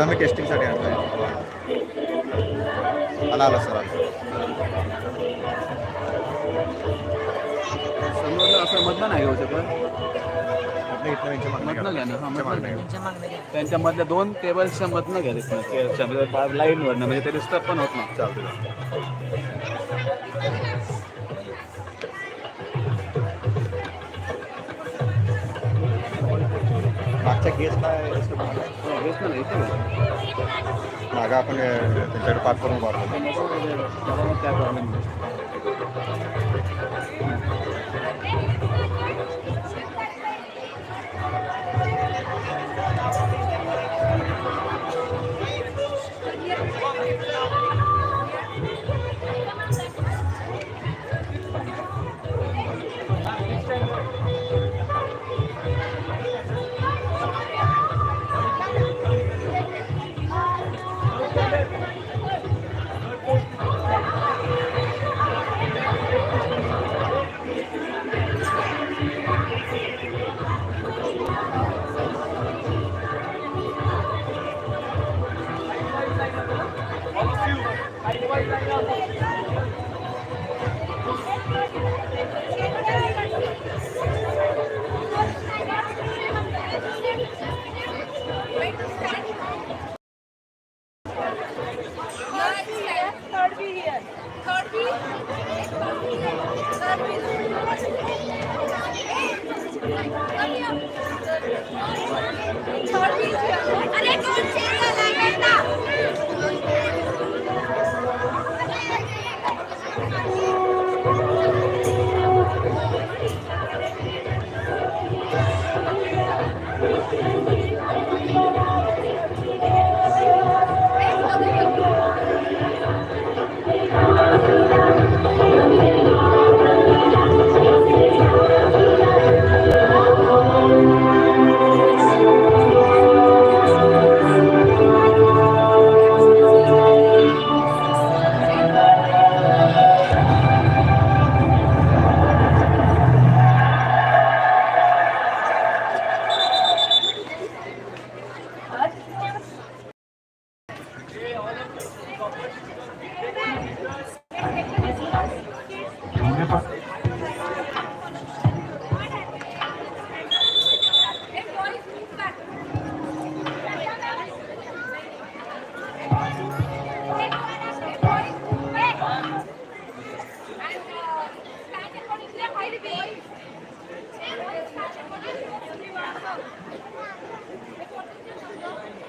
आता मी टेस्टिंगसाठी आणतोय. आला सर आला. समोर असं मधनं नाही घेऊ शकत. मधनं घ्या ना. हां त्यांच्या मधल्या 2 टेबल्सच्या मधनं घ्या तिथनं लाईनवरनं म्हणजे ते डिस्टर्ब पण होत नाही. चालतं. मागच्या गेस्टला हेच ना इथे मागं आपण त्यांच्याकडे पाठ करून वाढतो. काय प्रॉब्लेम नाही.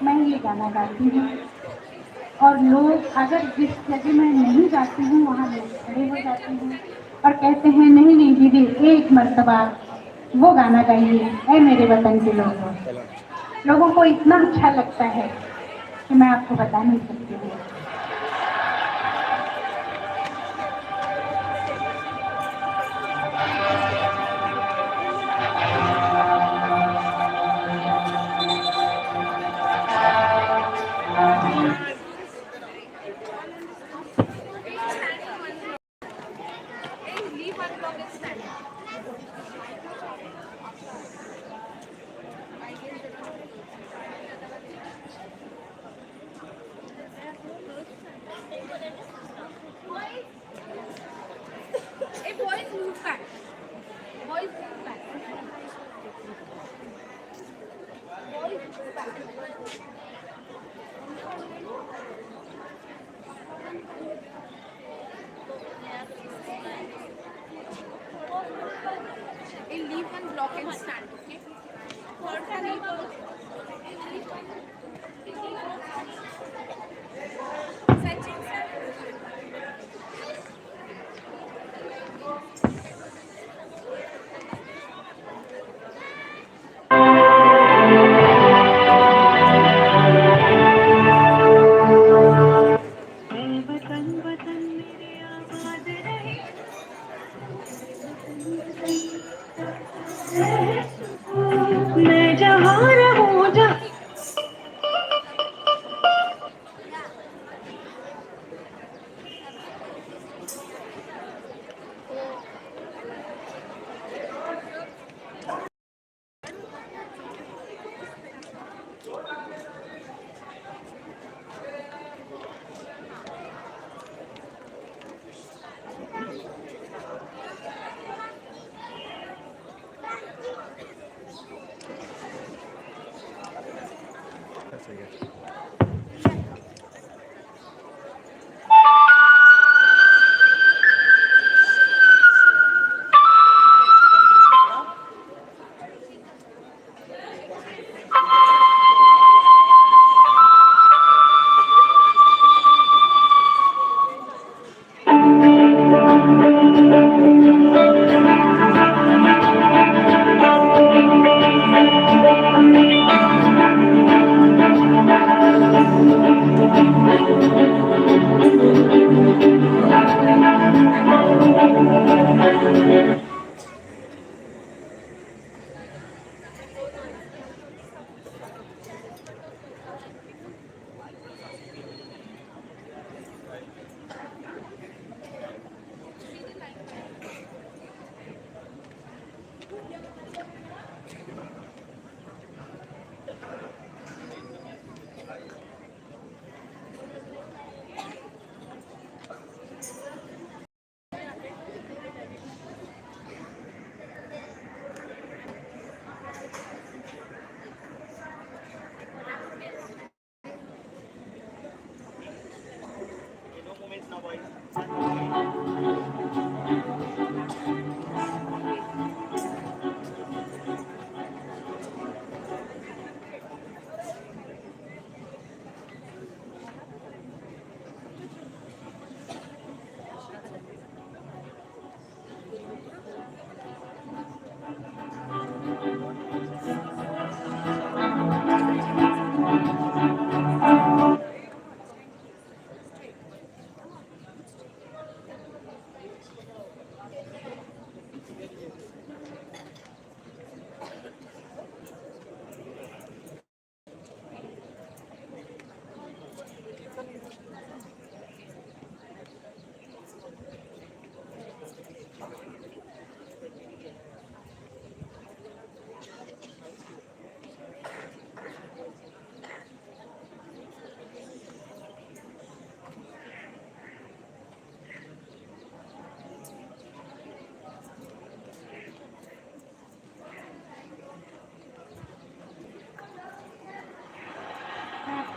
मैं ये गाना गाती हूँ और लोग अगर जिस जगह मैं नहीं गाती हूँ वहाँ लोग खड़े हो जाते हैं और कहते हैं नहीं नहीं दीदी एक मर्तबा वो गाना गाइए ऐ मेरे वतन के लोगों को इतना अच्छा लगता है कि मैं आपको बता नहीं सकती हूँ। Leave one block and stand, okay? Third one, Sachin sir. मैं जहाँ रहूँ जहाँ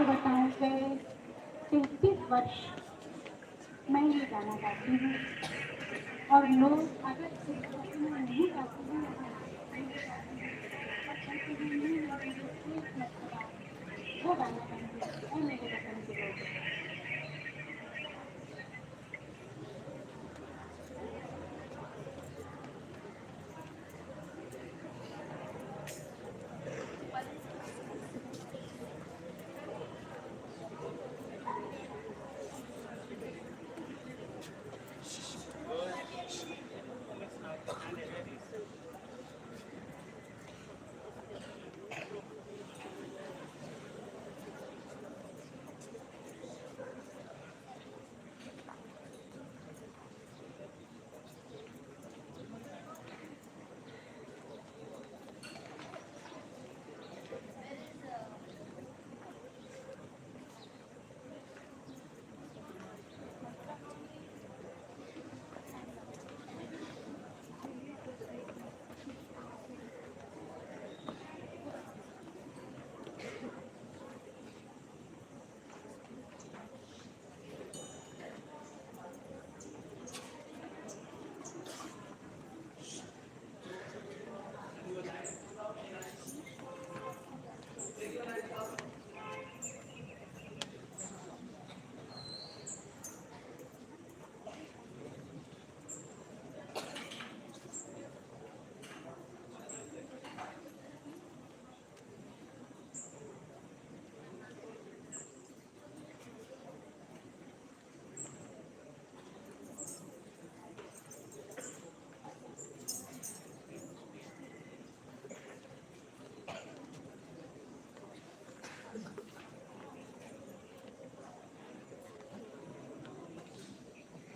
बताऊं कि 33 वर्ष मैं ये गाना गाती हूँ और लोग अगर इस स्थिति में नहीं गाती हूँ वहाँ नहीं गाती हूँ और कहते हैं नहीं नहीं दीदी एक मरतबा वो गाना गाइए ऐ मेरे वतन के लोग।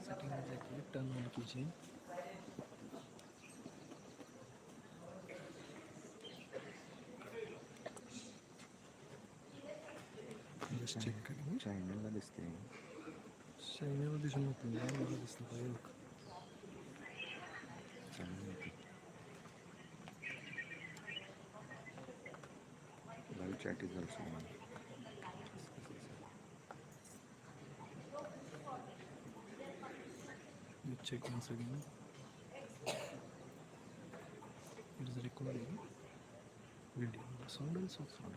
सेटिंग में जाके टर्न ऑन कीजिए। जस्ट चेक करेंगे। चॅनलला दिसते चॅनल दिसून येत नाही, मला दिसलं पाहिजे. Live chat is also Check once again. It is recording video. The sound also sound.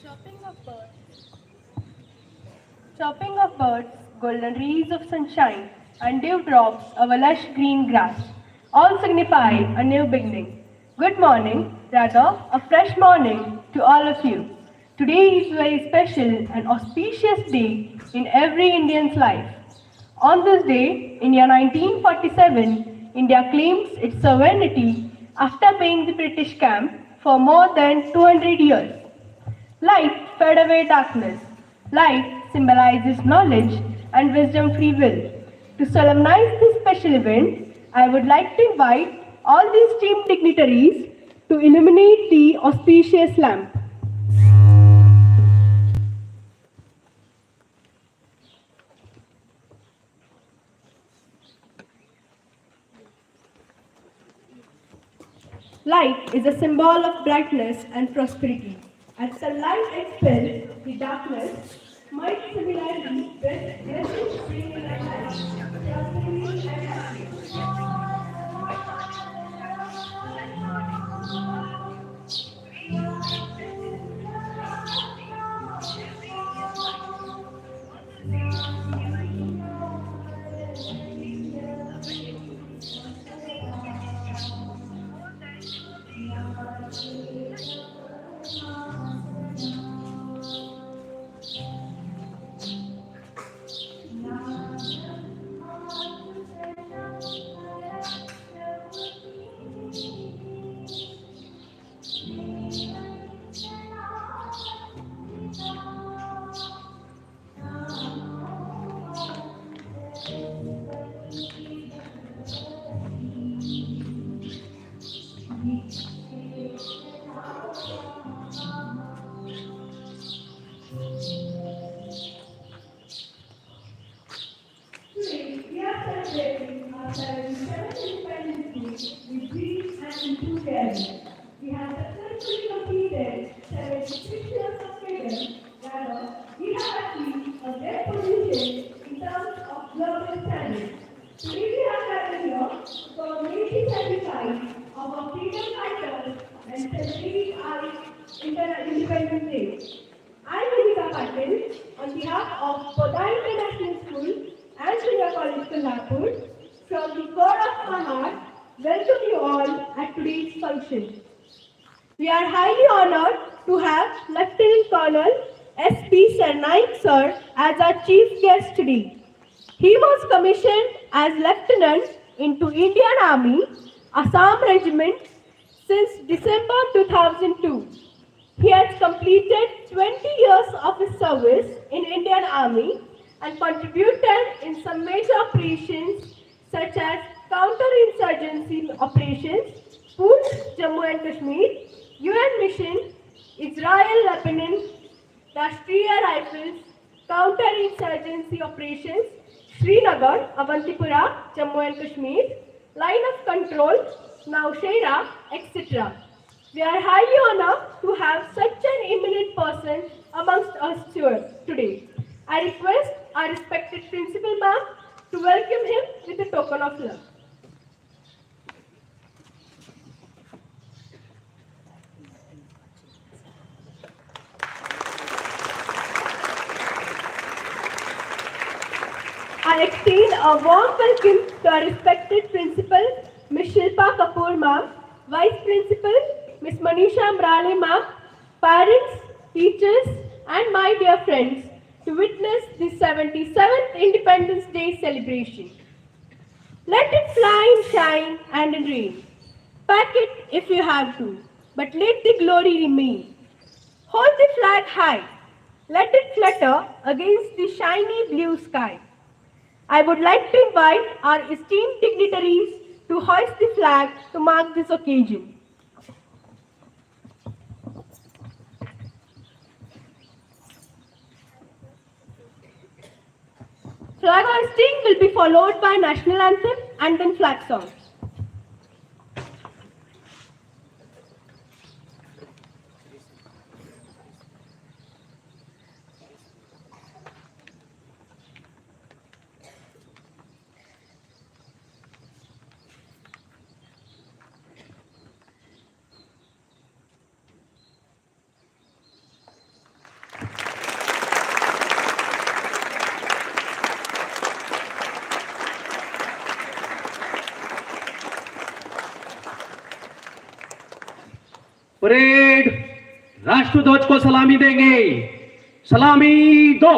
Chopping of birds. Chopping of birds, golden rays of sunshine, and dewdrops of a lush green grass, all signify a new beginning. Good morning, rather, a fresh morning to all of you. Today is a very special and auspicious day in every Indian's life. On this day, in year 1947, India claims its sovereignty after being the British camp for more than 200 years. Light fed away darkness. Light symbolizes knowledge and wisdom free will. To solemnize this special event, I would like to invite all the esteemed dignitaries to illuminate the auspicious lamp. Light is a symbol of brightness and prosperity. As sunlight expels the darkness, might similarly blessings bring in light, prosperity and happiness. Today, we are celebrating our 77th Independence Day with dreams and enthusiasm. We have successfully completed 76 years of freedom. Rather, we have achieved a great position in terms of global standards. Today, we are gathered here to commemorate sacrifice of our freedom fighters and celebrate our Independence Day. I, Monika Patil, on behalf of Poda International School and Senior College Kolhapur, from the core of my heart, welcome you all at today's function. We are highly honored to have Lieutenant Colonel S.P. Sarnaik Sir as our chief guest today. He was commissioned as Lieutenant into Indian Army, Assam Regiment since December 2002. He has completed 20 years of his service in Indian Army and contributed in some major operations such as counter-insurgency operations, Poonch, Jammu and Kashmir, UN Mission, Israel, Lebanon, Rashtriya Rifles, counter-insurgency operations, Srinagar, Avantipura, Jammu and Kashmir, line of control, Nowshera, etc. We are highly honored to have such an eminent person amongst us today. I request our respected Principal Ma'am to welcome him with a token of love. I extend a warm welcome to our respected Principal, Ms. Shilpa Kapoor Ma'am, Vice Principal, Ms. Manisha Amrale Ma'am, parents, teachers, and my dear friends to witness the 77th Independence Day celebration. Let it fly and shine and in rain. Pack it if you have to, but let the glory remain. Hold the flag high. Let it flutter against the shiny blue sky. I would like to invite our esteemed dignitaries to hoist the flag to mark this occasion. Flag hoisting will be followed by national anthem and then flag songs. Parade राष्ट्रध्वज को सलामी देंगे। सलामी दो।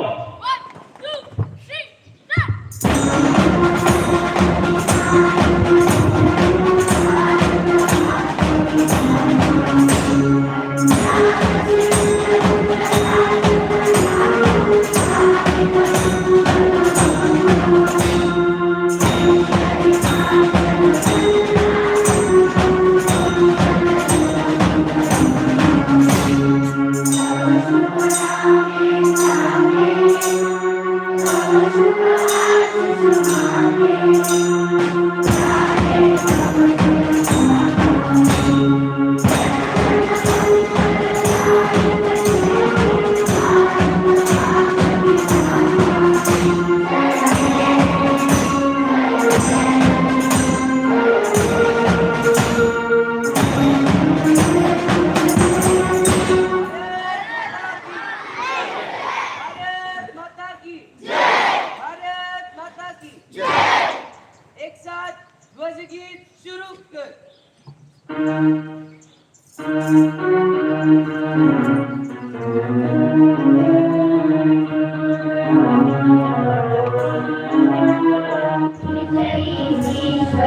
एक साथ ध्वज गीत शुरू कर।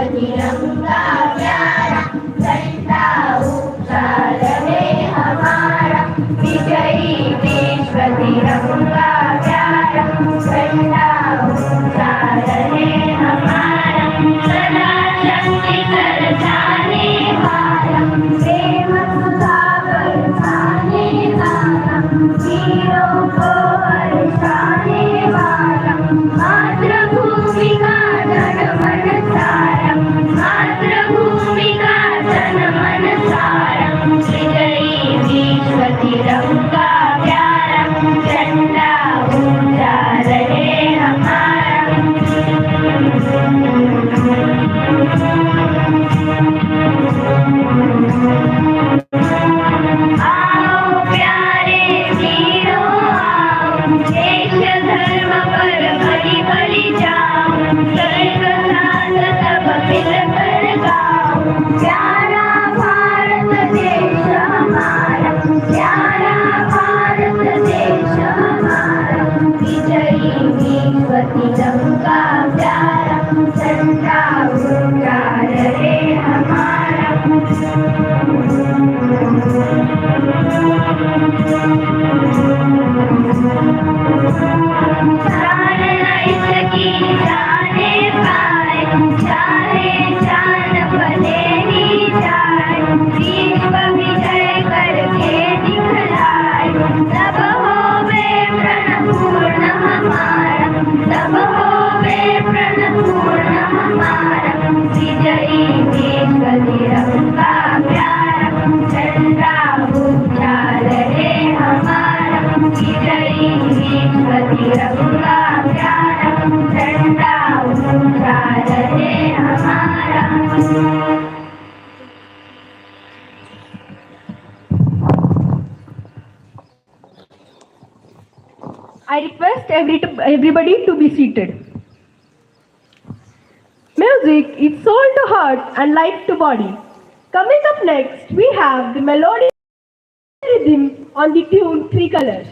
तिरंगा प्यारा झंडा ऊंचा रहे हमारा, विजयी विश्व तिरंगा प्यारा झंडा ऊंचा रहे हमारा, सदा शक्ति बरसाने वाला, प्रेम सुधा बरसाने वाला, वीरों को हर्षाने वाला, मातृभूमि का जनमन सारा, मातृभूमि का जनमन सारा, विजयी विश्व तिरंगा प्यारा झंडा ऊंचा रहे हमारा। आओ प्यारे वीरों आओ, देश धर्म पर बलि बलि जाओ, स्वर्ग साथ सब मिलकर गाओ, प्यारा भारत देश हमारा, प्यारा भारत देश हमारा, विजयी विश्व तिरंगा प्यारा झंडा ऊंचा रहे हमारा। इसकी जाने पाए, चाहे जान भले ही जाए, विश्व विजय करके दिखलाए, तब होवे प्रण पूर्ण हमारा, तब होवे प्रण पूर्ण हमारा, विजयी विश्व तिरंगा प्यारा झंडा ऊंचा रहे हमारा, विजयी विश्व तिरंगा प्यारा झंडा ऊंचा रहे हमारा। I request everybody to be seated. Music is soul to heart and life to body. Coming up next, we have the melodious rhythm on the tune Three Colors.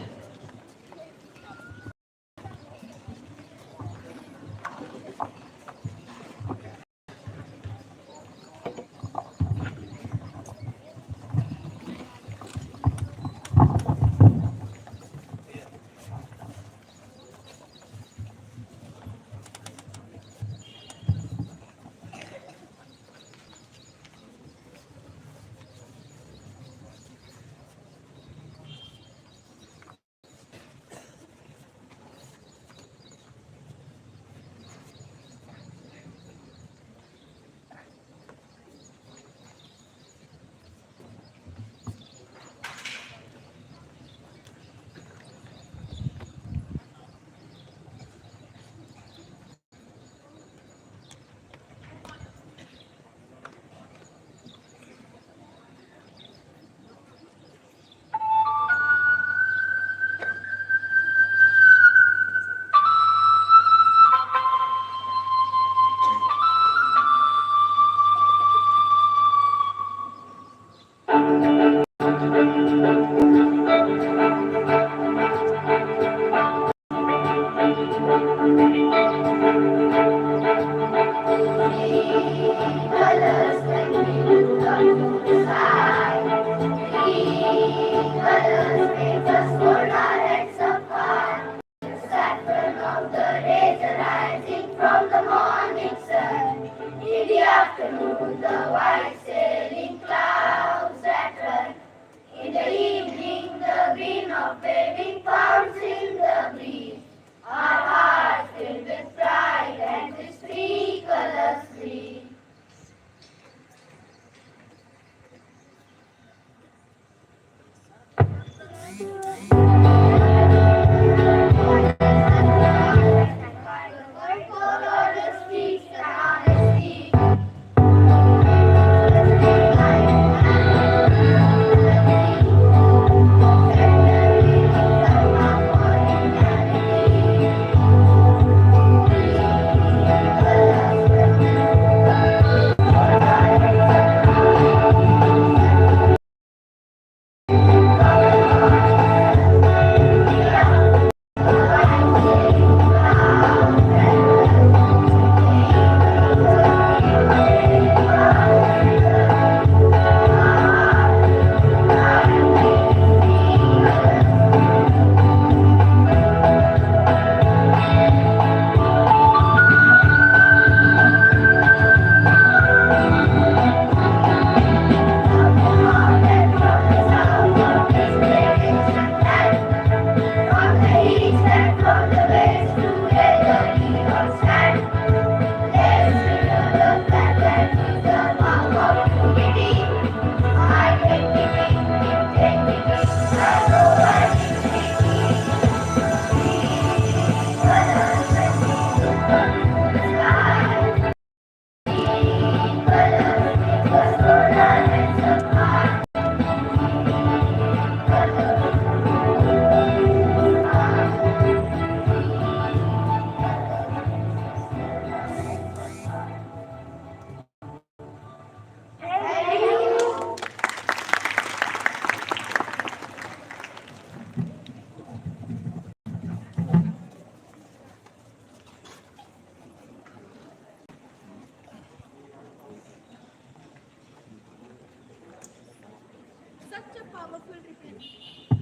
Such a powerful representation.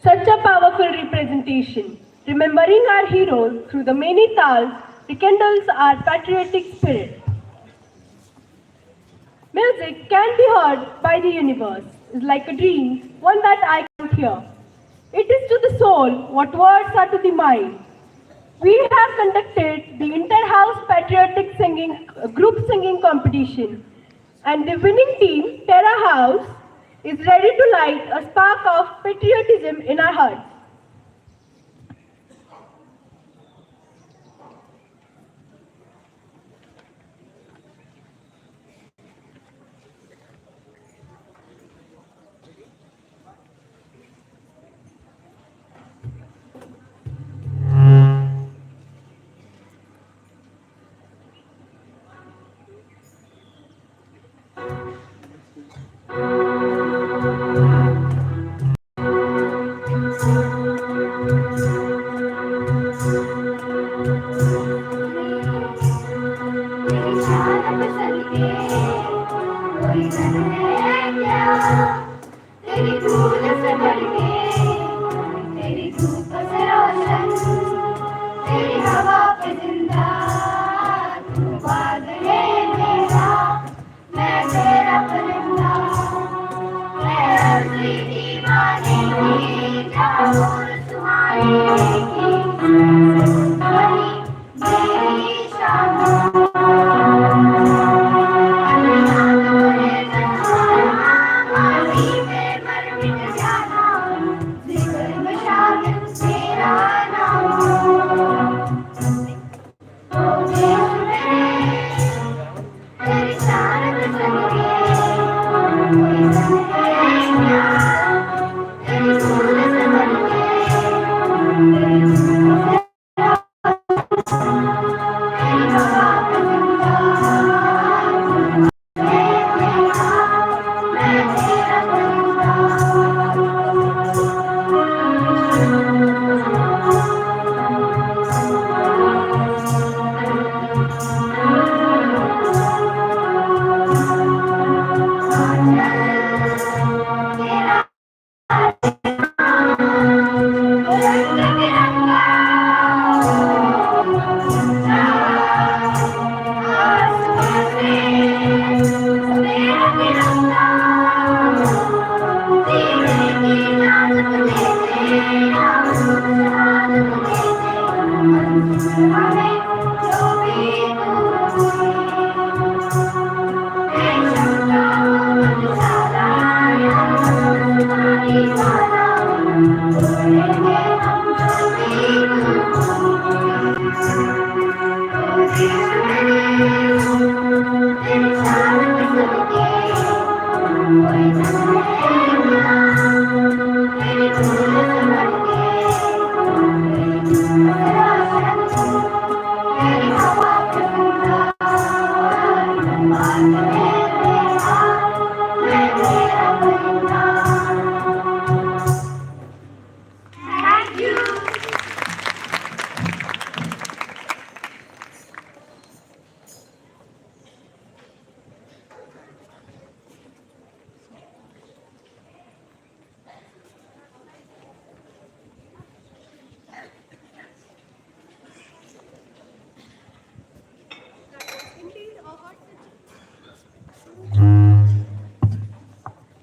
Such a powerful representation. Remembering our heroes through the many tals rekindles our patriotic spirit. Music can be heard by the universe, is like a dream, one that I can't hear. It is to the soul what words are to the mind. We have conducted the inter-house patriotic singing group singing competition, and the winning team, Terra House, is ready to light a spark of patriotism in our hearts.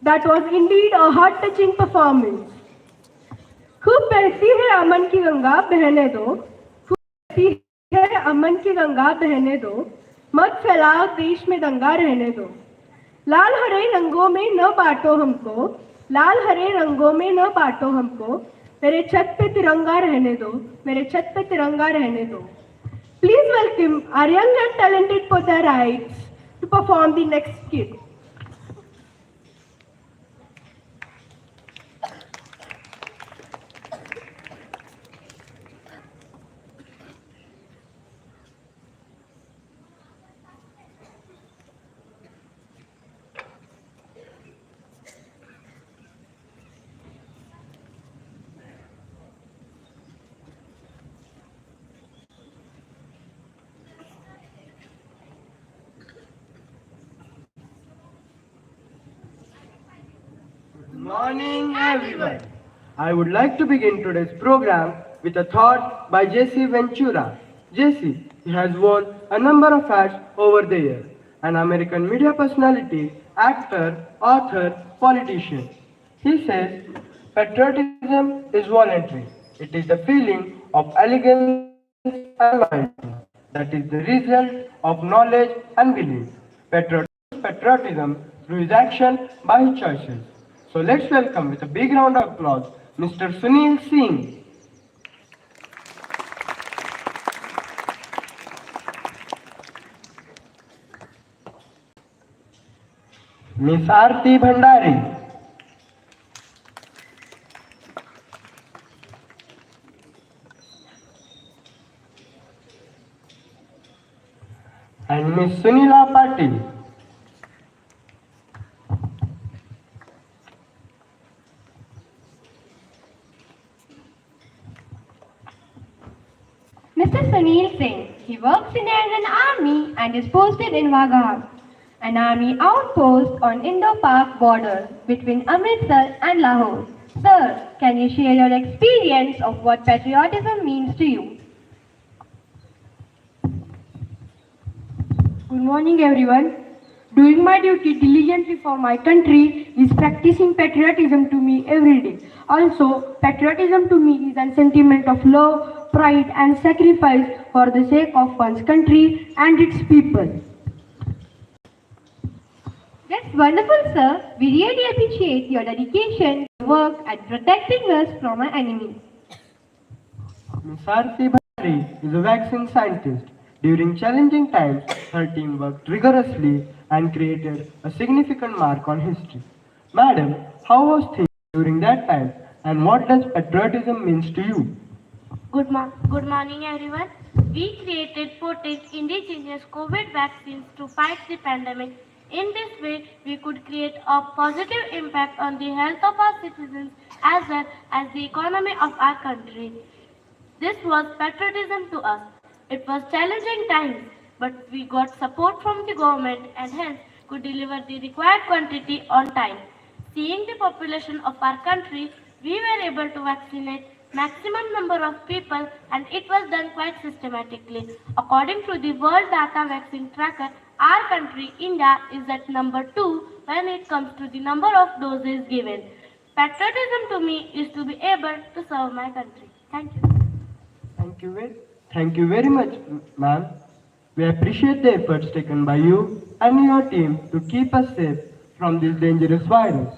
That was indeed a heart-touching performance. खूब बहती है अमन की गंगा बहने दो, खूब बहती है अमन की गंगा बहने दो, मत फैलाओ देश में दंगा रहने दो। लाल हरे रंगों में न बांटो हमको, लाल हरे रंगों में न बांटो हमको, मेरे छत पे तिरंगा रहने दो, मेरे छत पे तिरंगा रहने दो। Please welcome our young and talented Potterites to perform the next skit. Morning everyone. I would like to begin today's program with a thought by Jesse Ventura. Jesse has won a number of awards over the years. An American media personality, actor, author, politician. He says, patriotism is voluntary. It is the feeling of elegance and loyalty that is the result of knowledge and belief. Patriotism through his action by his choices. So let's welcome with a big round of applause Mr. Sunil Singh. Miss Aarti Bhandari. And Miss Sunila Patil. Mr. Sunil Singh. He works in the Indian Army and is posted in Wagah, an army outpost on Indo-Pak border between Amritsar and Lahore. Sir, can you share your experience of what patriotism means to you? Good morning everyone. Doing my duty diligently for my country is practicing patriotism to me every day. Also, patriotism to me is a sentiment of love, pride and sacrifice for the sake of one's country and its people. That's wonderful, sir. We really appreciate your dedication to work at protecting us from our enemies. Ms. Aarti Bhandari is a vaccine scientist. During challenging times, her team worked rigorously and created a significant mark on history. Madam, how was things during that time and what does patriotism means to you? Good morning, everyone. We created potent indigenous COVID vaccines to fight the pandemic. In this way, we could create a positive impact on the health of our citizens as well as the economy of our country. This was patriotism to us. It was challenging times, but we got support from the government and hence could deliver the required quantity on time. Seeing the population of our country, we were able to vaccinate maximum number of people and it was done quite systematically. According to the World Data Vaccine Tracker, our country, India, is at number 2 when it comes to the number of doses given. Patriotism to me is to be able to serve my country. Thank you. Thank you very much, ma'am. We appreciate the efforts taken by you and your team to keep us safe from this dangerous virus.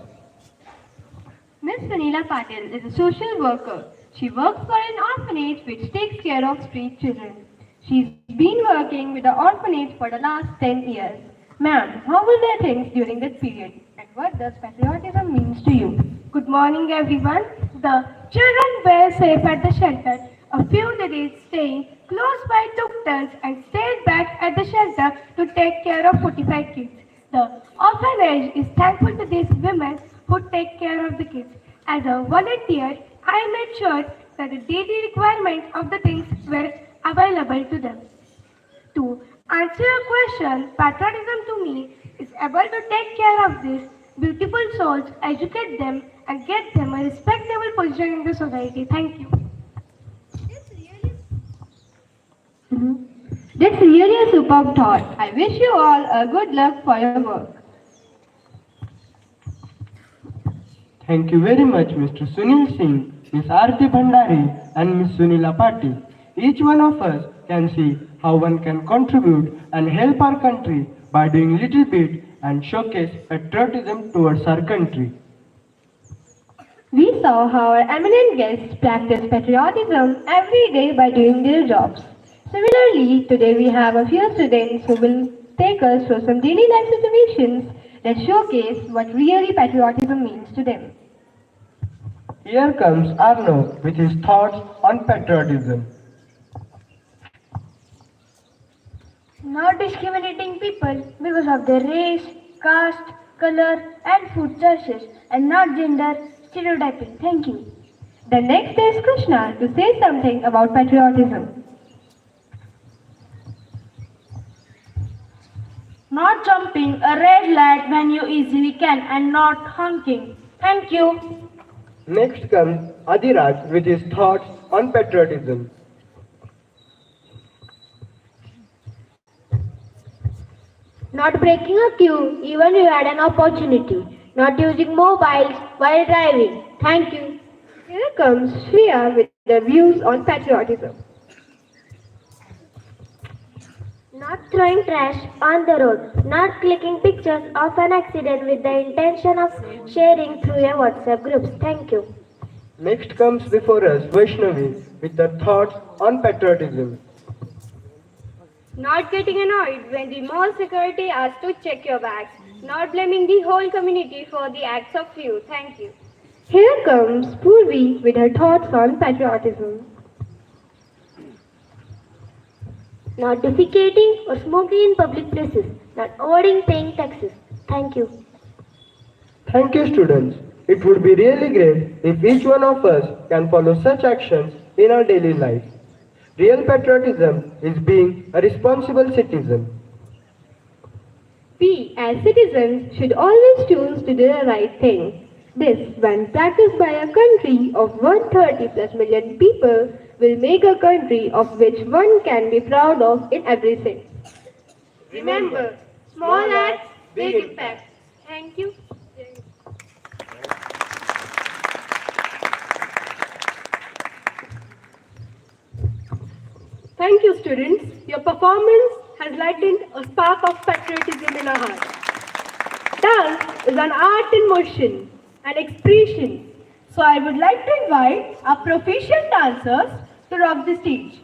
Ms. Sunila Patil is a social worker. She works for an orphanage which takes care of street children. She's been working with the orphanage for the last 10 years. Ma'am, how were their things during that period? And what does patriotism mean to you? Good morning, everyone. The children were safe at the shelter. A few days staying close by took turns and stayed back at the shelter to take care of 45 kids. The orphanage is thankful to these women who take care of the kids. As a volunteer, I made sure that the daily requirements of the things were available to them. To answer your question, patriotism to me is able to take care of these beautiful souls, educate them, and get them a respectable position in the society. Thank you. That's really a superb thought. I wish you all a good luck for your work. Thank you very much, Mr. Sunil Singh, Ms. Aarti Bhandari, and Ms. Sunila Patil. Each one of us can see how one can contribute and help our country by doing little bit and showcase patriotism towards our country. We saw how our eminent guests practice patriotism every day by doing their jobs. Similarly, today we have a few students who will take us through some daily life situations that showcase what really patriotism means to them. Here comes Arno with his thoughts on patriotism. Not discriminating people because of their race, caste, color, and food choices, and not gender stereotyping. Thank you. The next is Krishna to say something about patriotism. Not jumping a red light when you easily can and not honking. Thank you. Next comes Adiraj with his thoughts on patriotism. Not breaking a queue even you had an opportunity. Not using mobiles while driving. Thank you. Here comes Shreya with the views on patriotism. Not throwing trash on the road. Not clicking pictures of an accident with the intention of sharing through your WhatsApp groups. Thank you. Next comes before us Vaishnavi with her thoughts on patriotism. Not getting annoyed when the mall security asks to check your bags. Not blaming the whole community for the acts of few. Thank you. Here comes Purvi with her thoughts on patriotism. Not defecating or smoking in public places. Not avoiding paying taxes. Thank you. Thank you, students. It would be really great if each one of us can follow such actions in our daily life. Real patriotism is being a responsible citizen. We as citizens should always choose to do the right thing. This, when practiced by a country of 130 plus million people, will make a country of which one can be proud of in every sense. Remember, small acts big impact. Thank you. Thank you, students. Your performance has lightened a spark of patriotism in our hearts. Dance is an art in motion, an expression. So I would like to invite our proficient dancers to rock the stage.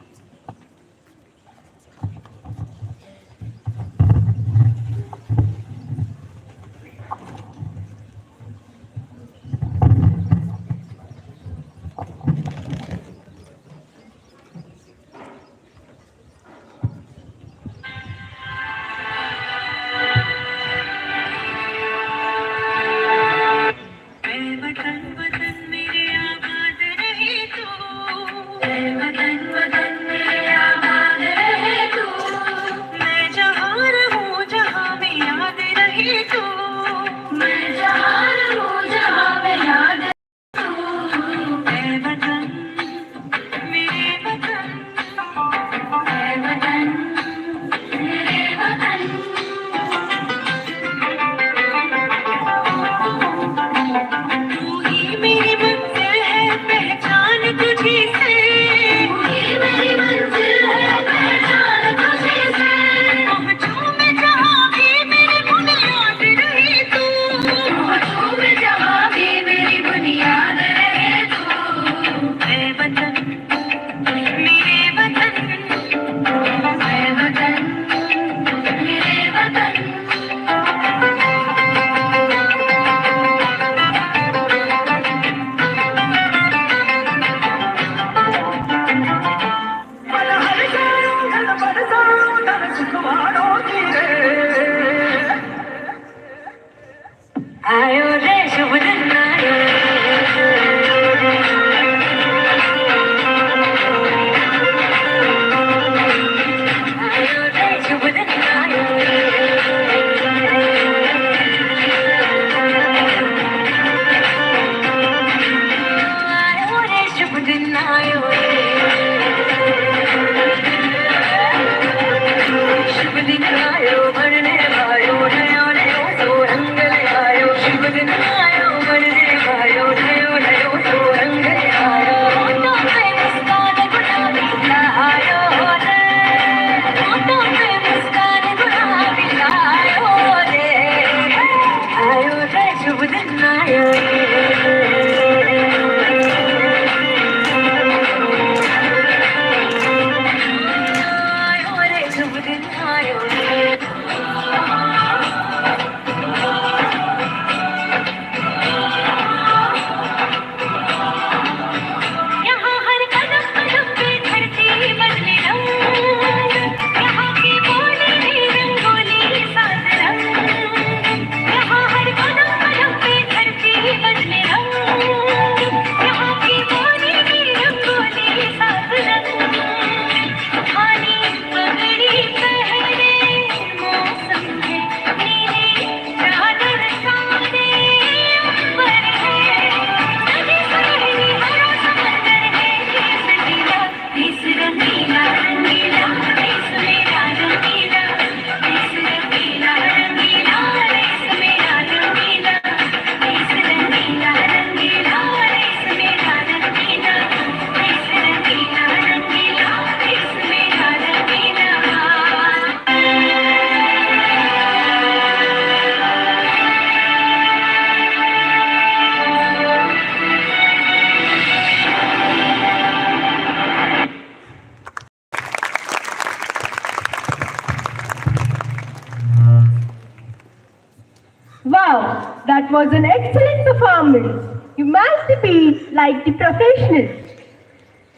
Wow, that was an excellent performance. You must be like the professionals.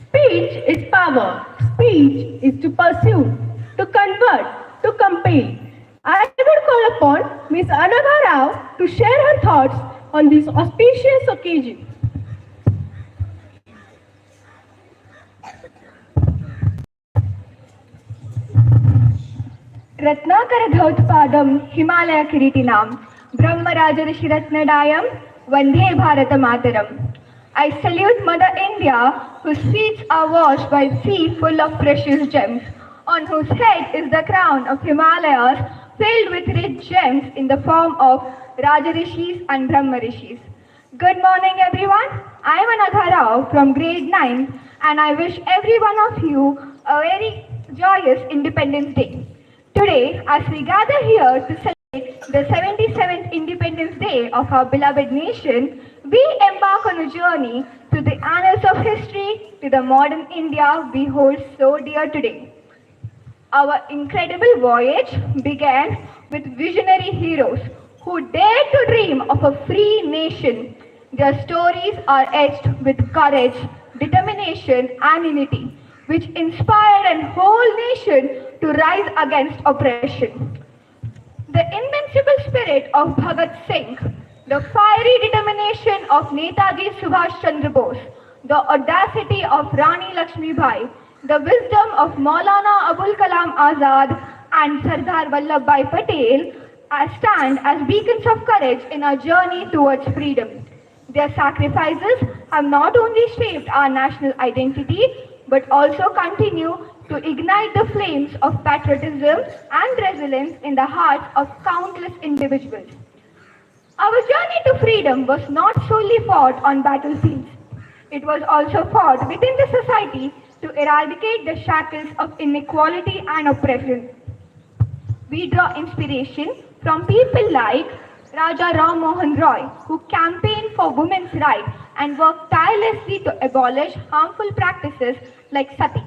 Speech is power. Speech is to pursue, to convert, to compel. I would call upon Miss Anagha Rao to share her thoughts on this auspicious occasion. Ratnakara Dhautpadam Himalaya Kiritinam Brahmaraja Rishiratnadayam Vandhe Bharata Mataram. I salute Mother India, whose feet are washed by sea full of precious gems, on whose head is the crown of Himalayas filled with rich gems in the form of Rajarishis and Brahmarishis. Good morning, everyone. I am Anagha Rao from grade 9, and I wish every one of you a very joyous Independence Day. Today, as we gather here to celebrate the 77th Independence Day of our beloved nation, we embark on a journey through the annals of history to the modern India we hold so dear today. Our incredible voyage began with visionary heroes who dared to dream of a free nation. Their stories are etched with courage, determination, and unity, which inspired a whole nation to rise against oppression. The invincible spirit of Bhagat Singh, the fiery determination of Netaji Subhash Chandra Bose, the audacity of Rani Lakshmi Bai, the wisdom of Maulana Abul Kalam Azad and Sardar Vallabhbhai Patel stand as beacons of courage in our journey towards freedom. Their sacrifices have not only shaped our national identity, but also continue to ignite the flames of patriotism and resilience in the hearts of countless individuals. Our journey to freedom was not solely fought on battlefields. It was also fought within the society to eradicate the shackles of inequality and oppression. We draw inspiration from people like Raja Ram Mohan Roy, who campaigned for women's rights and worked tirelessly to abolish harmful practices like sati.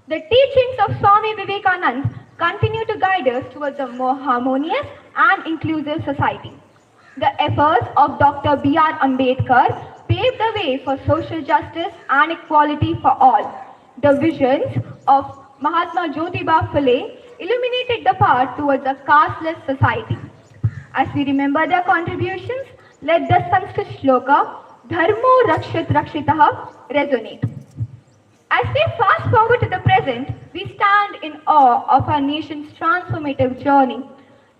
The teachings of Swami Vivekananda continue to guide us towards a more harmonious and inclusive society. The efforts of Dr. B.R. Ambedkar paved the way for social justice and equality for all. The visions of Mahatma Jyotiba Phule illuminated the path towards a casteless society. As we remember their contributions, let the Sanskrit shloka Dharmo Rakshit Rakshitah resonate. As we fast forward to the present, we stand in awe of our nation's transformative journey.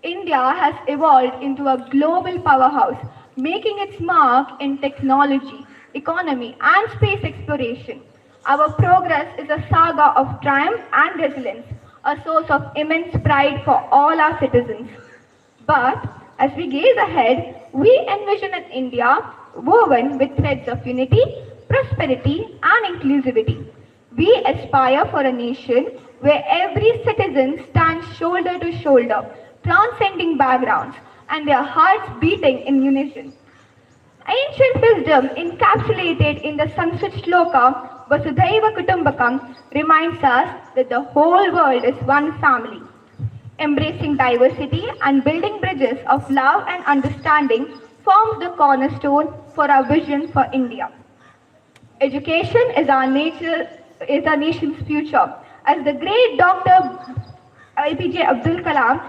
India has evolved into a global powerhouse, making its mark in technology, economy, and space exploration. Our progress is a saga of triumph and resilience, a source of immense pride for all our citizens. But as we gaze ahead, we envision an India woven with threads of unity, prosperity, and inclusivity. We aspire for a nation where every citizen stands shoulder to shoulder, transcending backgrounds, and their hearts beating in unison. Ancient wisdom encapsulated in the Sanskrit shloka Vasudhaiva Kutumbakam reminds us that the whole world is one family. Embracing diversity and building bridges of love and understanding forms the cornerstone for our vision for India. Education is our nation's future. As the great Dr. APJ Abdul Kalam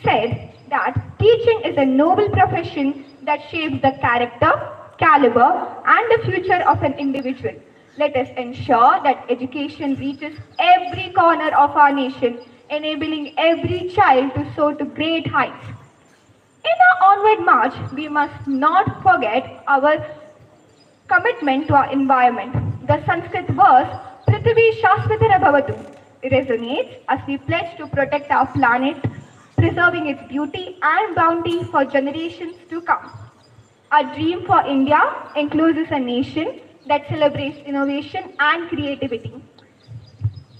said that teaching is a noble profession that shapes the character, caliber, and the future of an individual. Let us ensure that education reaches every corner of our nation, enabling every child to soar to great heights. In our onward march, we must not forget our commitment to our environment. The Sanskrit verse, Prithvi Shashvatara Bhavatu, resonates as we pledge to protect our planet, preserving its beauty and bounty for generations to come. Our dream for India includes a nation that celebrates innovation and creativity.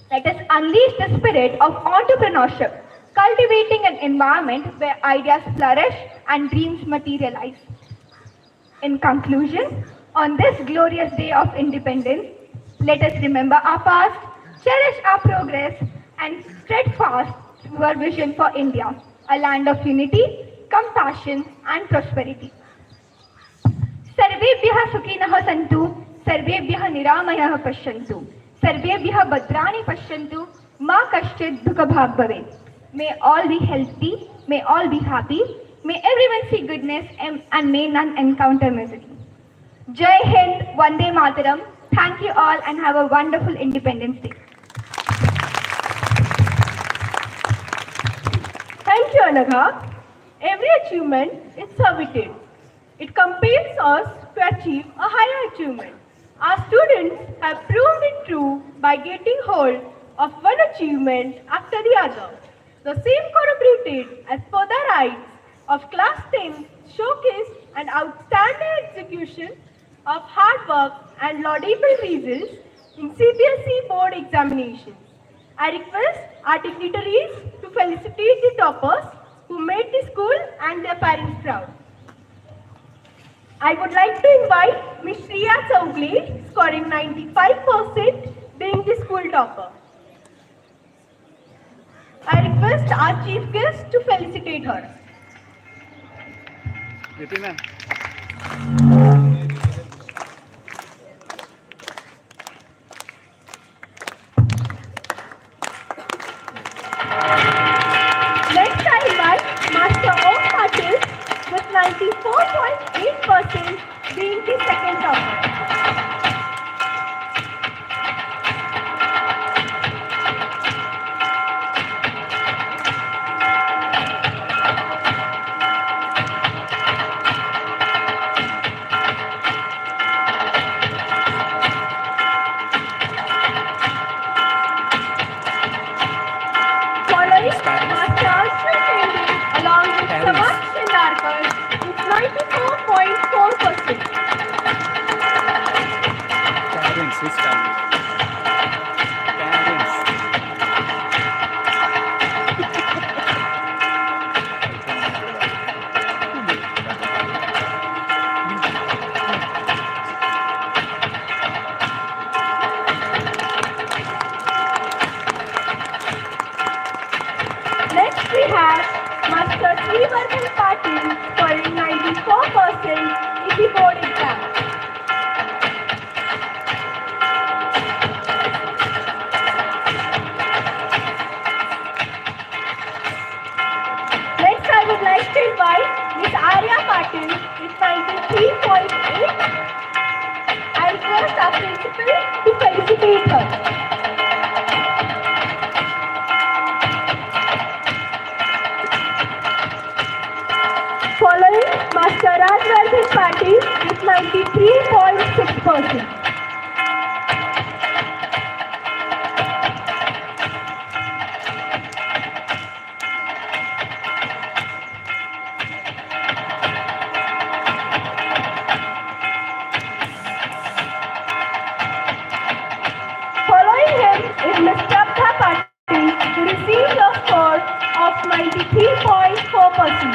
Let us unleash the spirit of entrepreneurship, cultivating an environment where ideas flourish and dreams materialize. In conclusion, on this glorious day of independence, let us remember our past, cherish our progress, and steadfast to our vision for India, a land of unity, compassion, and prosperity. Sarvebhyah sukhinah santu, sarvebhyah niramayah pashyantu, sarvebhyah bhadrani pashyantu, ma kaschid dukha bhag bhavet. May all be healthy, may all be happy, may everyone see goodness, and may none encounter misery. Jai Hind, Vande Mataram. Thank you all and have a wonderful Independence Day. Thank you, Anagha. Every achievement is coveted. It compels us to achieve a higher achievement. Our students have proved it true by getting hold of one achievement after the other. The same corroborated as per the rights of class 10 showcased an outstanding execution of hard work and laudable results in CBSE board examinations. I request our dignitaries to felicitate the toppers who made the school and their parents proud. I would like to invite Ms. Shriya Chowgule, scoring 95%, being the school topper. I request our chief guest to felicitate her. Priti ma'am. Next, I invite Master Om Patil with 94.8%, being the second topper. Following Master Ashwin Tende along with Samaj Shendarkar with 94.4%. Parents, who's parents? Parents. Next we have Master Srivardhan Patil scoring 94% in the board exam. Next I would like to invite Ms. Arya Patil with 93.8. I request our principal to felicitate her. Following Master Rajvardhan Patil with 93.6%. Following him is Ms. Prabha Patil, who received a score of 93.4%.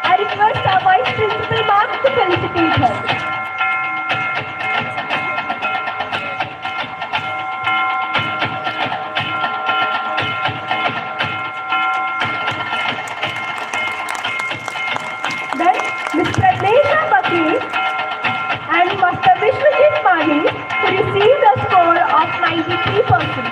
I request our Vice Principal Ma'am to felicitate her. Then Ms. Pradesha Bakri and Master Vishwajit Mani, who received a score of 93%.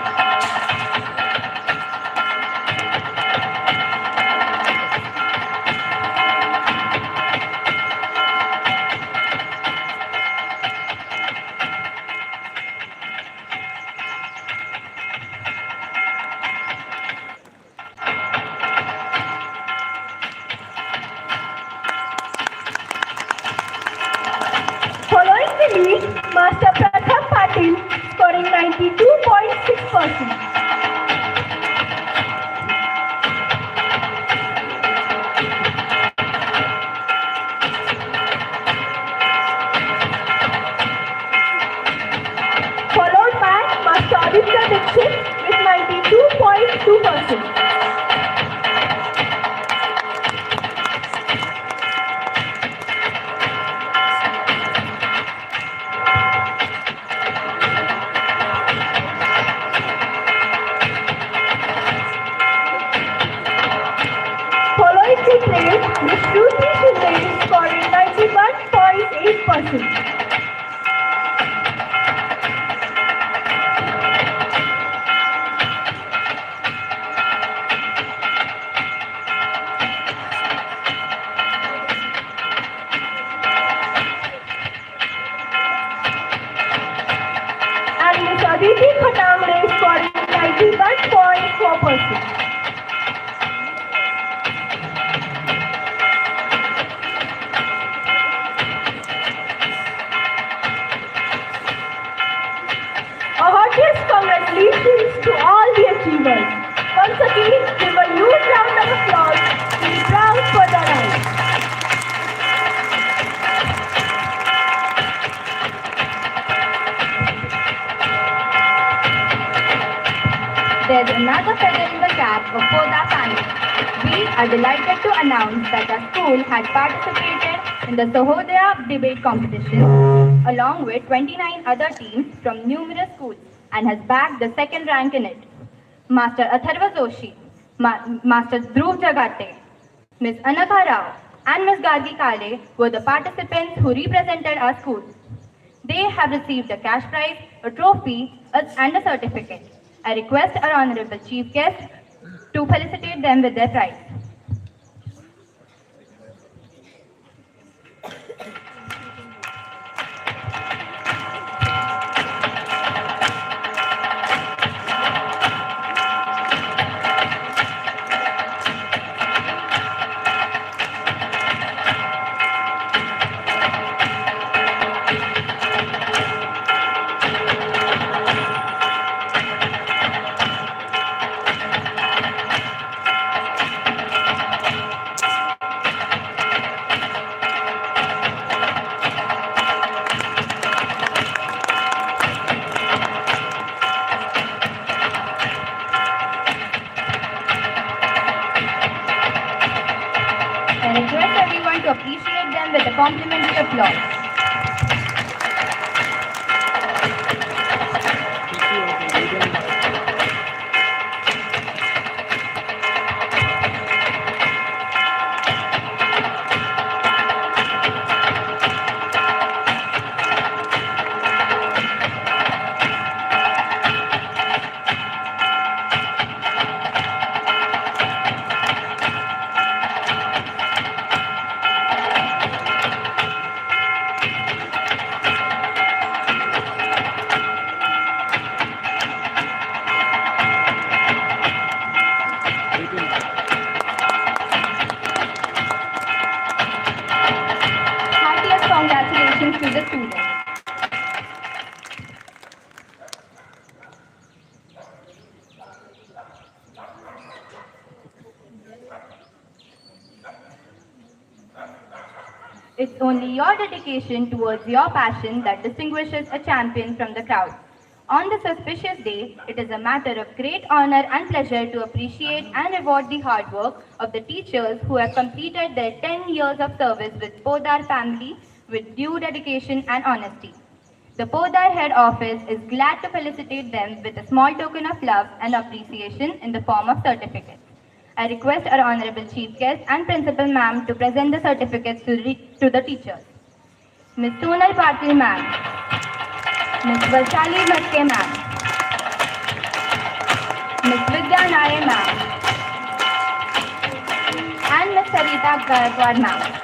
Following the lead, Master Pratham Patil scoring 92.6%. Followed by Master Aditya Dixit with 92.2%. Following the trade, Ms. Shruti Shinde scoring 91.8%. And Ms. Aditi Khatamre scoring 91.4%. A heartiest congratulations to all the achievers. As another feather in the cap of Podar family, we are delighted to announce that our school had participated in the Sahodaya debate competition along with 29 other teams from numerous schools and has bagged the second rank in it. Master Atharva Joshi, Master Dhruv Jagate, Ms. Anakha Rao and Ms. Gargi Kale were the participants who represented our school. They have received a cash prize, a trophy and a certificate. I request our Honorable Chief Guest to felicitate them with their prize. I request everyone to appreciate them with a complimentary applause. Heartiest congratulations to the students. It's only your dedication towards your passion that distinguishes a champion from the crowd. On this auspicious day, it is a matter of great honor and pleasure to appreciate and reward the hard work of the teachers who have completed their 10 years of service with Podar family with due dedication and honesty. The Podar head office is glad to felicitate them with a small token of love and appreciation in the form of certificates. I request our Honorable Chief Guest and Principal Ma'am to present the certificates to the teachers. Ms. Sonal Patil Ma'am, Ms. Vaishali Matke Ma'am, Ms. Vidya Nair Ma'am, and Ms. Sarita Gaikwad Ma'am.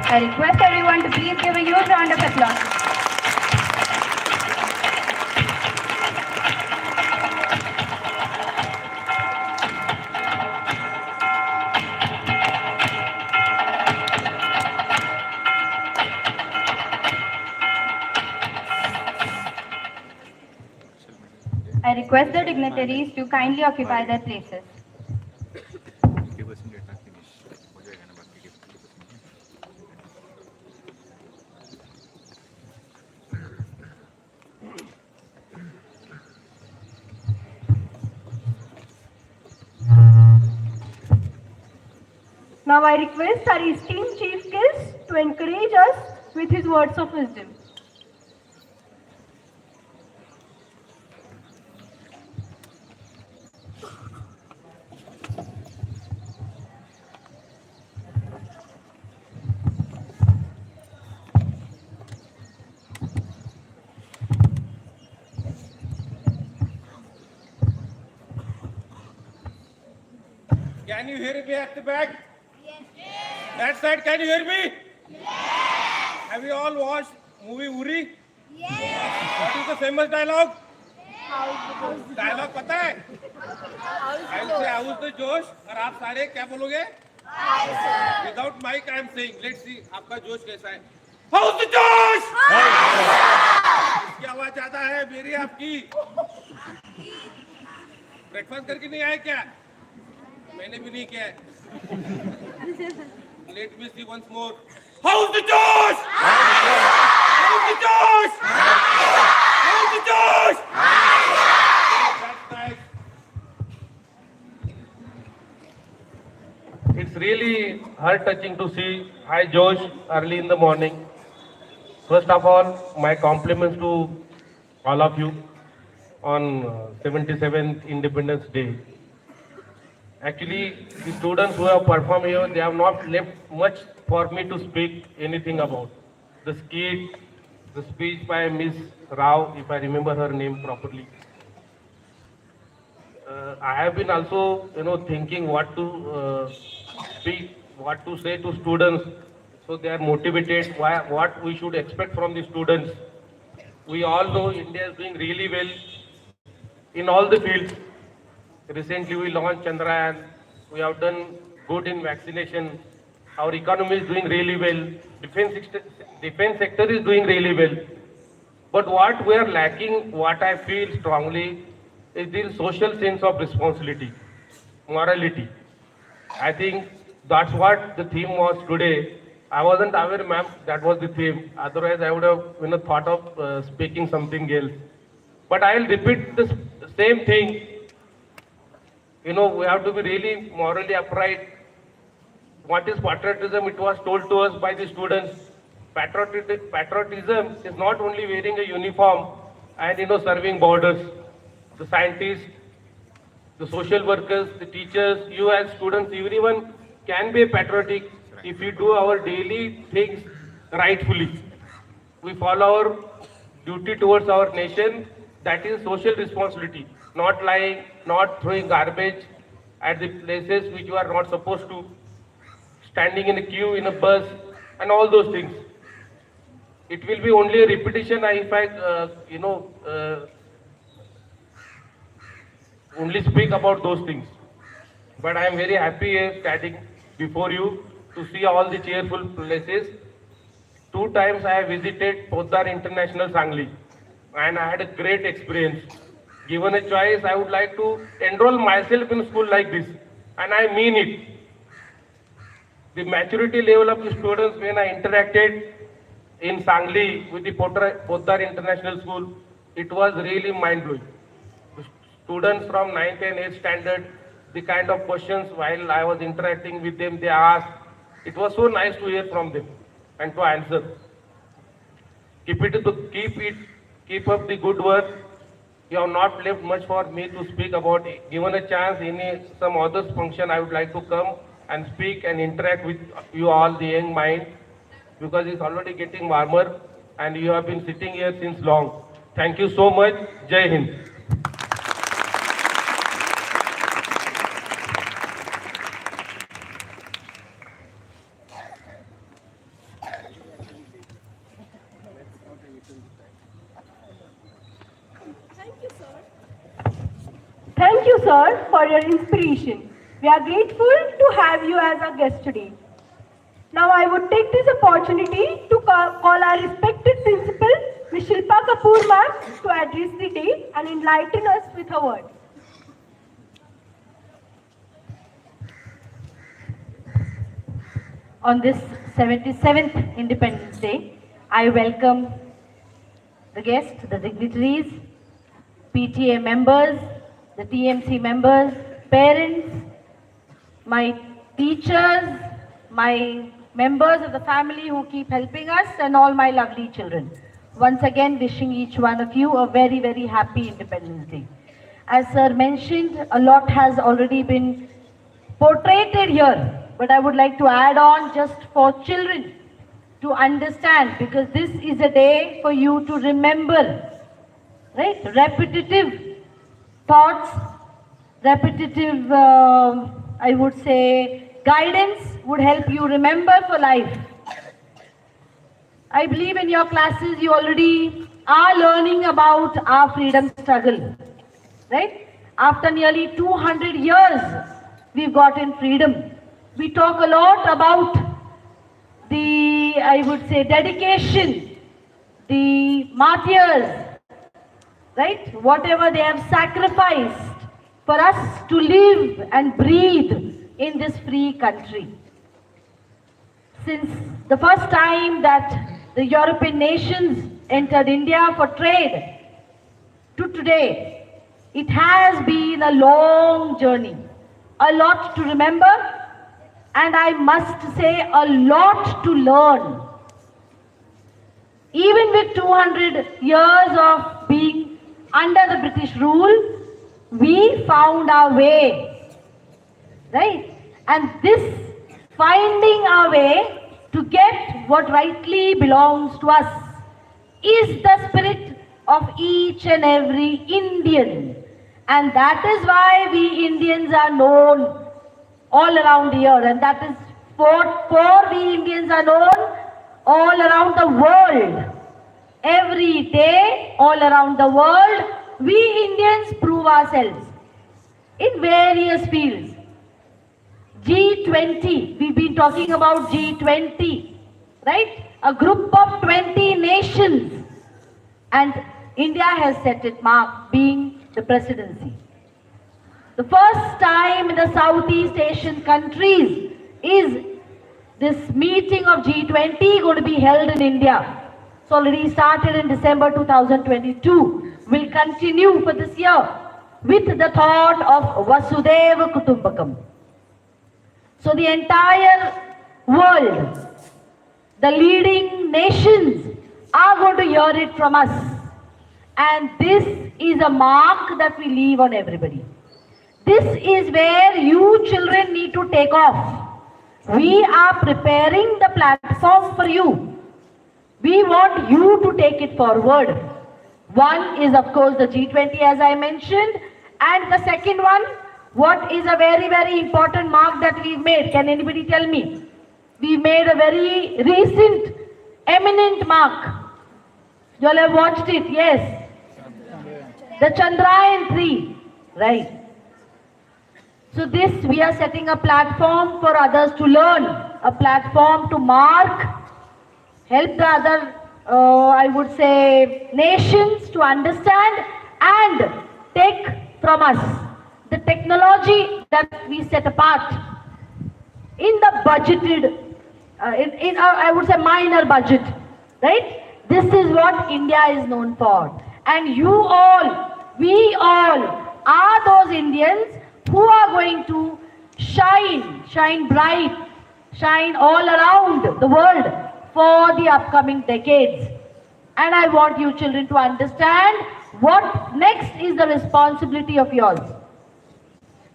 I request everyone to please give a huge round of applause. I request the dignitaries to kindly occupy their places. Now I request our esteemed Chief Guest to encourage us with his words of wisdom. Can you hear me at the back? Yes. That side, can you hear me? Yes. Have you all movie Uri? What is the famous dialogue? Dialogue पता है? I'll say house the Josh और आप सारे क्या बोलोगे? Without mic I am saying. Let's see आपका जोश कैसा है? House the Josh! इसकी आवाज ज्यादा है मेरी आपकी. ब्रेकफास्ट करके नहीं आए क्या? मैंने भी नहीं किया है. Let me see once more. How's the Josh? How's the Josh? How's the Josh? That's nice. It's really heart-touching to see Hi Josh early in the morning. First of all, my compliments to all of you on 77th Independence Day. Actually, the students who have performed here, they have not left much for me to speak anything about. The skit, the speech by Miss Rao, if I remember her name properly. I have been also, thinking what to speak, what to say to students, so they are motivated. What we should expect from the students. We all know India is doing really well in all the fields. Recently, we launched Chandrayaan. We have done good in vaccination. Our economy is doing really well. Defense sector is doing really well. But what we are lacking, what I feel strongly, is the social sense of responsibility, morality. I think that's what the theme was today. I wasn't aware, ma'am, that was the theme. Otherwise, I would have thought of speaking something else. But I'll repeat the same thing. We have to be really morally upright. What is patriotism? It was told to us by the students. Patriotism is not only wearing a uniform and serving borders. The scientists, the social workers, the teachers, you as students, everyone can be patriotic if we do our daily things rightfully. We follow our duty towards our nation. That is social responsibility. Not lying, not throwing garbage at the places which you are not supposed to, standing in a queue in a bus, and all those things. It will be only a repetition if I, only speak about those things. But I am very happy here standing before you to see all the cheerful places. 2 times I have visited Poddar International Sangli, and I had a great experience. Given a choice, I would like to enroll myself in a school like this, and I mean it. The maturity level of the students when I interacted in Sangli with the Poddar International School, it was really mind-blowing. The students from 9th and 8th standard, the kind of questions while I was interacting with them, they asked, it was so nice to hear from them and to answer. Keep up the good work. You have not left much for me to speak about. Given a chance in some other function, I would like to come and speak and interact with you all, the young mind, because it's already getting warmer and you have been sitting here since long. Thank you so much. Jai Hind. Thank you, sir, for your inspiration. We are grateful to have you as our guest today. Now I would take this opportunity to call our respected principal, Ms. Shilpa Kapoor ma'am, to address the day and enlighten us with her words. On this 77th Independence Day, I welcome the guests, the dignitaries, PTA members, the TMC members, parents, my teachers, my members of the family who keep helping us, and all my lovely children. Once again, wishing each one of you a very, very happy Independence Day. As sir mentioned, a lot has already been portrayed here, but I would like to add on just for children to understand, because this is a day for you to remember, right? Repetitive thoughts, repetitive, I would say, guidance would help you remember for life. I believe in your classes you already are learning about our freedom struggle, right? After nearly 200 years, we've gotten freedom. We talk a lot about the, I would say, dedication, the martyrs, right? Whatever they have sacrificed for us to live and breathe in this free country. Since the first time that the European nations entered India for trade to today, it has been a long journey, a lot to remember, and I must say a lot to learn. Even with 200 years of being under the British rule, we found our way, right? And this finding our way to get what rightly belongs to us is the spirit of each and every Indian. And that is why we Indians are known all around the earth. And that is for we Indians are known all around the world. Every day, all around the world, we Indians prove ourselves in various fields. G20, we've been talking about G20, right? A group of 20 nations, and India has set its mark being the presidency. The first time in the Southeast Asian countries is this meeting of G20 going to be held in India. It's already started in December 2022. Will continue for this year with the thought of Vasudhaiva Kutumbakam. So the entire world, the leading nations are going to hear it from us. And this is a mark that we leave on everybody. This is where you children need to take off. We are preparing the platform for you. We want you to take it forward. One is, of course, the G20, as I mentioned. And the second one, what is a very, very important mark that we've made? Can anybody tell me? We made a very recent, eminent mark. You all have watched it, yes. The Chandrayaan 3, right. So this, we are setting a platform for others to learn, a platform to mark, help the other, I would say, nations to understand and take from us the technology that we set apart in the budgeted, in our, I would say, minor budget, right? This is what India is known for. And you all, we all are those Indians who are going to shine bright, shine all around the world for the upcoming decades. And I want you children to understand what next is the responsibility of yours.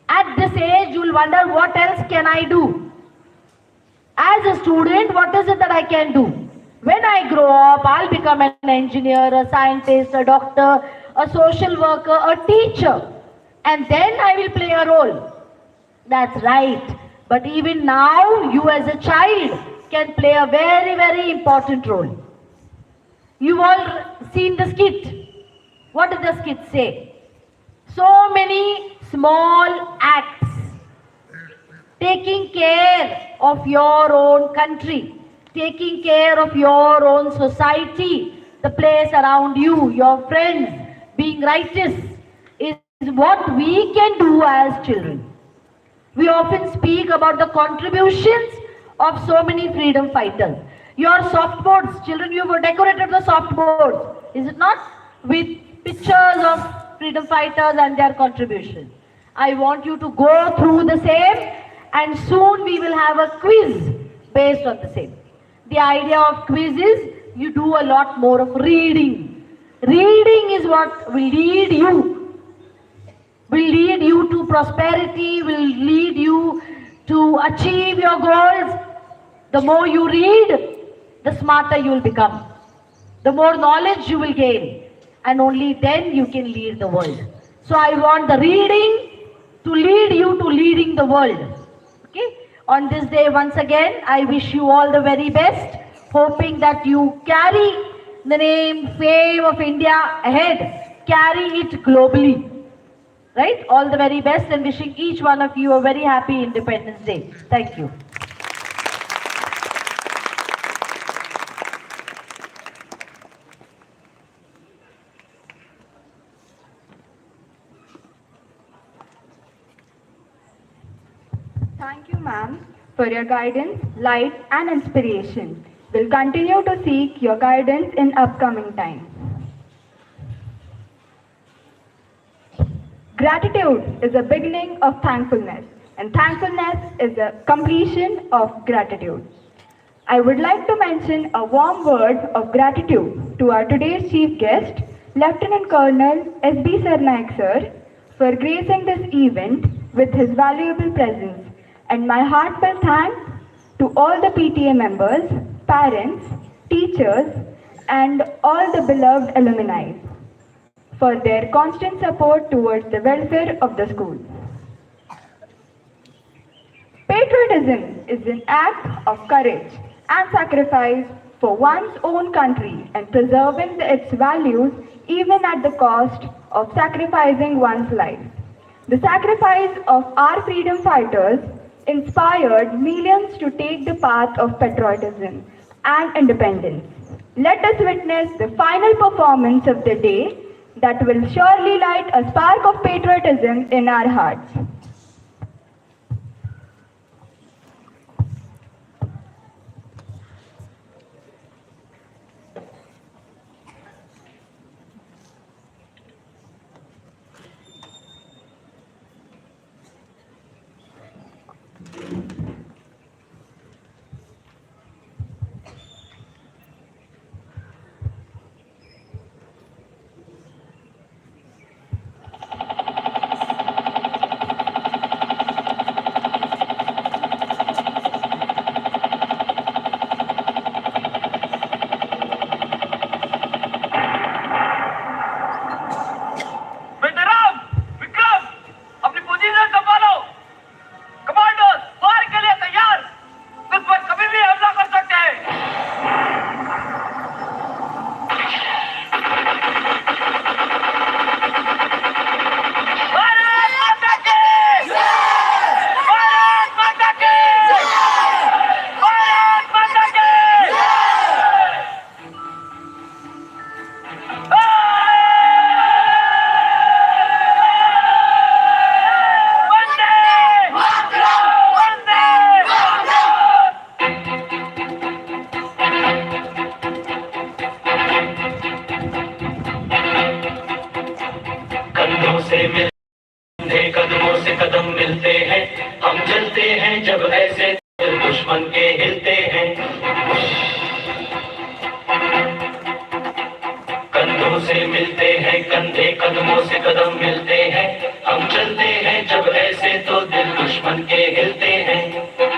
At this age, you will wonder, what else can I do? As a student, what is it that I can do? When I grow up, I'll become an engineer, a scientist, a doctor, a social worker, a teacher. And then I will play a role. That's right. But even now, you as a child can play a very, very important role. You've all seen the skit. What did the skit say? So many small acts. Taking care of your own country. Taking care of your own society. The place around you, your friends. Being righteous is what we can do as children. We often speak about the contributions of so many freedom fighters. Your soft boards, children, you have decorated the soft boards, is it not? With pictures of freedom fighters and their contribution. I want you to go through the same, and soon we will have a quiz based on the same. The idea of quiz is you do a lot more of reading. Reading is what will lead you to prosperity, will lead you to achieve your goals. The more you read, the smarter you will become. The more knowledge you will gain. And only then you can lead the world. So I want the reading to lead you to leading the world. Okay? On this day, once again, I wish you all the very best hoping that you carry the name, fame of India ahead, carry it globally. Right? All the very best and wishing each one of you a very happy Independence Day. Thank you. Thank you, ma'am, for your guidance, light and inspiration. We'll continue to seek your guidance in upcoming times. Gratitude is a beginning of thankfulness, and thankfulness is a completion of gratitude. I would like to mention a warm word of gratitude to our today's chief guest, Lieutenant Colonel S.B. Sarnaik sir, for gracing this event with his valuable presence, and my heartfelt thanks to all the PTA members, parents, teachers, and all the beloved alumni for their constant support towards the welfare of the school. Patriotism is an act of courage and sacrifice for one's own country and preserving its values even at the cost of sacrificing one's life. The sacrifice of our freedom fighters inspired millions to take the path of patriotism and independence. Let us witness the final performance of the day that will surely light a spark of patriotism in our hearts.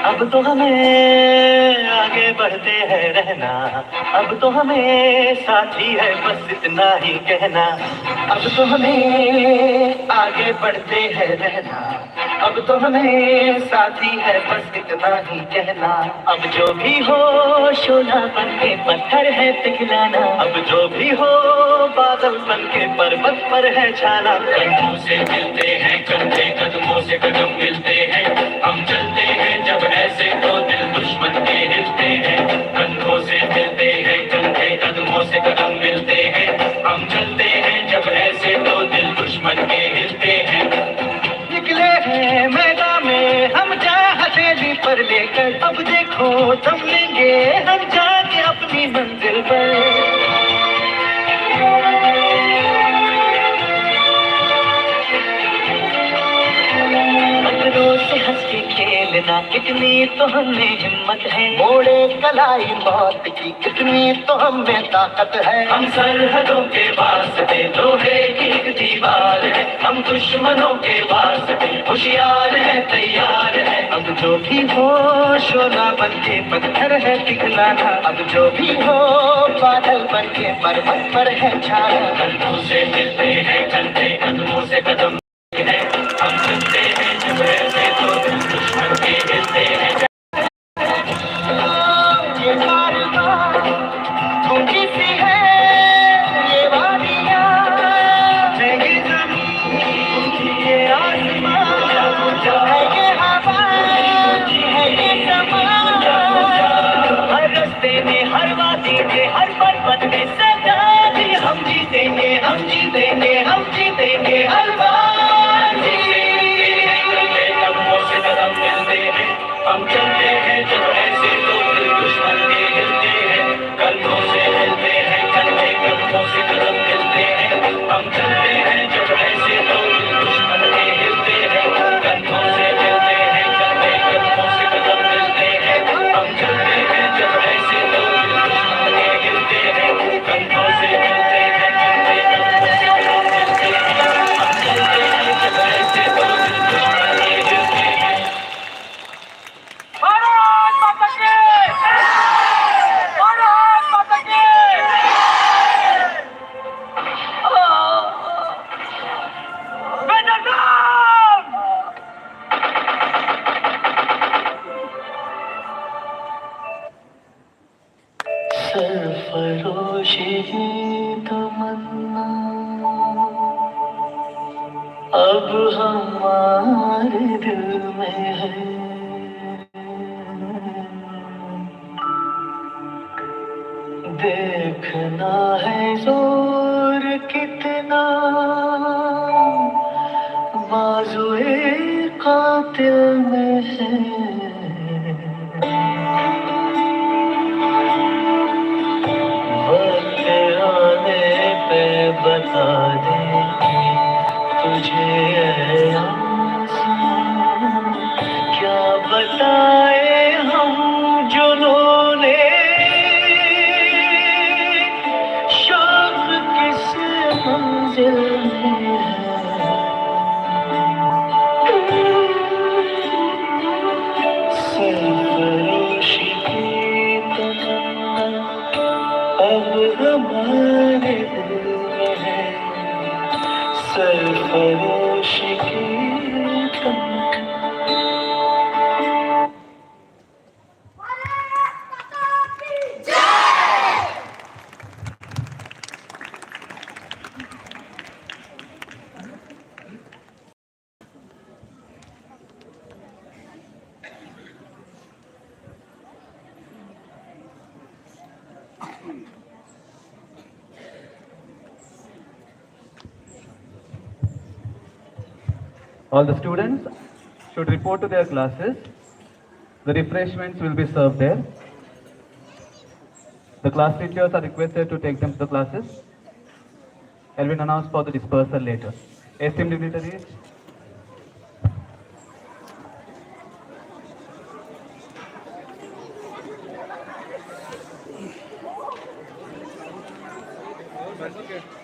अब तो हमें आगे बढ़ते हैं रहना, अब तो हमें साथी है बस इतना ही कहना। अब तो हमें आगे बढ़ते हैं रहना, अब तो हमें साथी है बस इतना ही कहना। अब जो भी हो शोला बन के पत्थर है पिघलाना, अब जो भी हो बादल बन के पर्वत पर है छाना। कंधों से मिलते हैं कंधे, कदमों से कदम मिलते हैं, हम चलते हैं जब ऐसे तो दिल दुश्मन के हिलते हैं। कंधों से मिलते हैं कंधे, कदमों से कदम मिलते हैं, हम चलते हैं जब ऐसे तो दिल दुश्मन के हिलते हैं। निकले हैं मैदान में हम जा हथेली पर लेकर, अब देखो दम लेंगे हम जाके अपनी मंजिल पर। से हंस के खेलना कितनी तो हमें हिम्मत है, मोड़े कलाई मौत की कितनी तो हमें ताकत है। हम सरहदों के वास्ते लोहे की एक दीवार है, हम दुश्मनों के वास्ते होशियार है तैयार है। अब जो भी हो शोला बन के पत्थर है पिघलाना, अब जो भी हो बादल बन के पर्वत पर है छाना। कंधों से मिलते हैं कंधे, कदमों से कदम है, हम चलते हैं जब ऐसे तो दुश्मन के हिलते हैं। ये थोड़ी सी है ये वादियाँ, है ये ज़मीन, ये आसमां, है ये हवा, है ये समा, हर रास्ते में, हर वादी में, हर पर्वत में सदा दी, हम जीतेंगे, हम जीतेंगे, हम जीतेंगे हर बार। कदमों से कदम मिलते हैं, हम चलते हैं जब ऐसे तो दिल दुश्मन के हिलते हैं, कदमों से मिलते हैं चलते, कदमों से कदम मिलते हैं, हम चलते हैं जब ऐसे तो दिल दुश्मन के हिलते हैं, कदमों से मिलते हैं चलते, कदमों से कदम मिलते हैं, हम चलते हैं जब ऐसे तो दिल दुश्मन के हिलते हैं, कदमों से मिलते हैं चलते, कदमों से कदम मिलते हैं, हम चलते हैं जब ऐसे तो दिल दुश्मन के हिलते हैं। भारत माता की भारत माता की सरफरोशी तमन्ना अब हमारे दिल में है, देखना है जोर कितना बाजुए कातिल में है, वक्त आने पे बता देंगे तुझे ऐ आसमां, क्या बताए हम जुनूने शौक किस मंजिल में है, सरफरोशी की तमन्ना अब हमारे दिल में है, सरफरोशी की तमन्ना। All the students should report to their classes. The refreshments will be served there. The class teachers are requested to take them to the classes. I will announce for the dispersal later. Esteemed dignitaries, Okay.